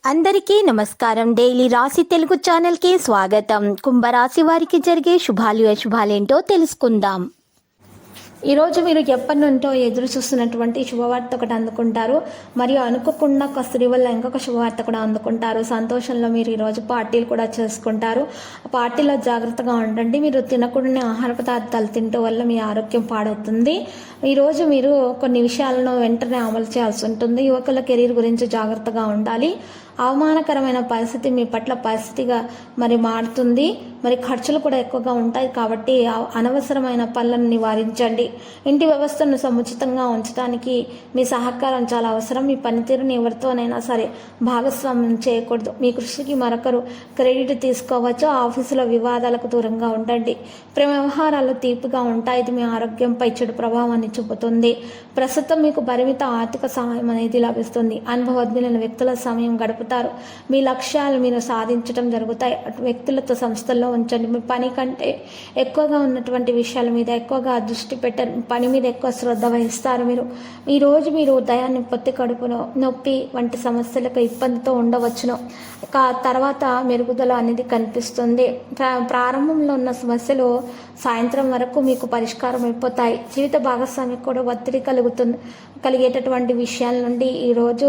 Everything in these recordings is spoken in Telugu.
అందరికీ నమస్కారం. డైలీ రాశి తెలుగు ఛానల్కి స్వాగతం. కుంభరాశి వారికి జరిగే శుభాలు అశుభాలేంటో తెలుసుకుందాం. ఈరోజు మీరు ఎప్పటి నుంటో ఎదురు చూస్తున్నటువంటి శుభవార్త ఒకటి అందుకుంటారు. మరియు అనుకోకుండా ఒక స్త్రీ వల్ల ఇంకొక శుభవార్త కూడా అందుకుంటారు. సంతోషంలో మీరు ఈరోజు పార్టీలు కూడా చేసుకుంటారు. ఆ పార్టీలో జాగ్రత్తగా ఉండండి. మీరు తినకూడని ఆహార పదార్థాలు తినటం వల్ల మీ ఆరోగ్యం పాడవుతుంది. ఈరోజు మీరు కొన్ని విషయాలను వెంటనే అమలు చేయాల్సి ఉంటుంది. యువకుల కెరీర్ గురించి జాగ్రత్తగా ఉండాలి. అవమానకరమైన పరిస్థితి మీ పట్ల పరిస్థితిగా మారుతుంది. ఖర్చులు కూడా ఎక్కువగా ఉంటాయి కాబట్టి అనవసరమైన పనులను నివారించండి. ఇంటి వ్యవస్థను సముచితంగా ఉంచడానికి మీ సహకారం చాలా అవసరం. మీ పనితీరుని ఎవరితోనైనా సరే భాగస్వామ్యం చేయకూడదు. మీ కృషికి మరొకరు క్రెడిట్ తీసుకోవచ్చు. ఆఫీసులో వివాదాలకు దూరంగా ఉండండి. ప్రేమ వ్యవహారాలు తీపిగా ఉంటాయి. ఇది మీ ఆరోగ్యంపై చెడు ప్రభావాన్ని చూపుతుంది. ప్రస్తుతం మీకు పరిమిత ఆర్థిక సహాయం అనేది లభిస్తుంది. అనుభవజ్ఞులైన వ్యక్తుల సమయం గడుపుతారు. మీ లక్ష్యాలు మీరు సాధించడం జరుగుతాయి. వ్యక్తులతో సంస్థల్లో ఉంచండి. మీ పని కంటే ఎక్కువగా ఉన్నటువంటి విషయాల మీద ఎక్కువగా దృష్టి పెట్టారు. పని మీద ఎక్కువ శ్రద్ధ వహిస్తారు. ఈరోజు మీరు ఉదయాన్ని పొత్తి కడుపును నొప్పి వంటి సమస్యలకు ఇబ్బందితో ఉండవచ్చును. తర్వాత మెరుగుదల అనేది కనిపిస్తుంది. ప్రారంభంలో ఉన్న సమస్యలు సాయంత్రం వరకు మీకు పరిష్కారం అయిపోతాయి. జీవిత భాగస్వామికి కూడా ఒత్తిడి కలిగేటటువంటి విషయాల నుండి ఈరోజు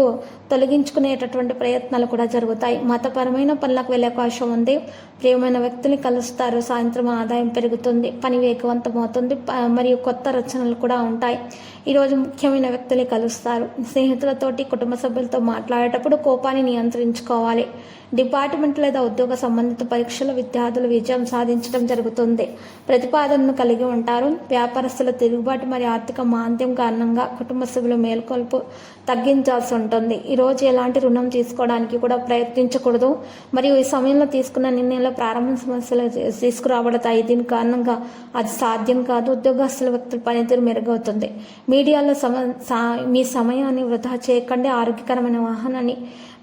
తొలగించుకునేటటువంటి ప్రయత్నాలు కూడా జరుగుతాయి. మతపరమైన పనులకు వెళ్ళే అవకాశం ఉంది. ప్రియమైన వ్యక్తిని కలుస్తారు. సాయంత్రం ఆదాయం పెరుగుతుంది. పని వేగవంతమవుతుంది. మరియు కొత్త రచనలు కూడా ఉంటాయి. ఈరోజు ముఖ్యమైన వ్యక్తులు కలుస్తారు. స్నేహితులతోటి కుటుంబ సభ్యులతో మాట్లాడేటప్పుడు కోపాన్ని నియంత్రించుకోవాలి. డిపార్ట్మెంట్ లేదా ఉద్యోగ సంబంధిత పరీక్షల విద్యార్థులు విజయం సాధించడం జరుగుతుంది. ప్రతిపాదనను కలిగి ఉంటారు. వ్యాపారస్తుల తిరుగుబాటు మరియు ఆర్థిక మాంద్యం కారణంగా కుటుంబ సభ్యుల మేల్కొల్పు తగ్గించాల్సి ఉంటుంది. ఈరోజు ఎలాంటి రుణం తీసుకోవడానికి కూడా ప్రయత్నించకూడదు. మరియు ఈ సమయంలో తీసుకున్న నిర్ణయంలో ప్రారంభ సమస్యలు తీసుకురాబడతాయి. దీని కారణంగా అది సాధ్యం కాదు. ఉద్యోగస్తుల వ్యక్తుల పనితీరు మెరుగవుతుంది. మీడియాలో మీ సమయాన్ని వృధా చేయకండి. ఆరోగ్యకరమైన వాహనాన్ని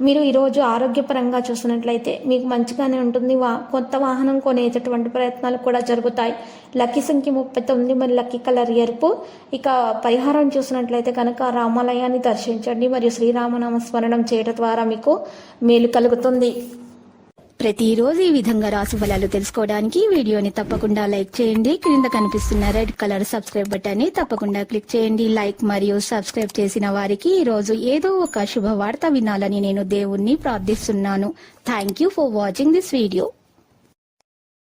మీరు ఈరోజు ఆరోగ్యపరంగా చూసినట్లయితే మీకు మంచిగానే ఉంటుంది. కొత్త వాహనం కొనేటటువంటి ప్రయత్నాలు కూడా జరుగుతాయి. లక్కీ సంఖ్య 39 మరియు లక్కీ కలర్ ఎరుపు. ఇక పరిహారం చూసినట్లయితే కనుక రామాలయాన్ని దర్శించండి మరియు శ్రీరామనామ స్మరణం చేయడం ద్వారా మీకు మేలు కలుగుతుంది. ప్రతిరోజు ఈ విధంగా రాశి ఫలాలు తెలుసుకోవడానికి వీడియోని తప్పకుండా లైక్ చేయండి. క్రింద కనిపిస్తున్న రెడ్ కలర్ సబ్స్క్రైబ్ బటన్ ని తప్పకుండా క్లిక్ చేయండి. లైక్ మరియు సబ్స్క్రైబ్ చేసిన వారికి ఈ రోజు ఏదో ఒక శుభవార్త వినాలని నేను దేవుణ్ణి ప్రార్థిస్తున్నాను. Thank you for watching this video.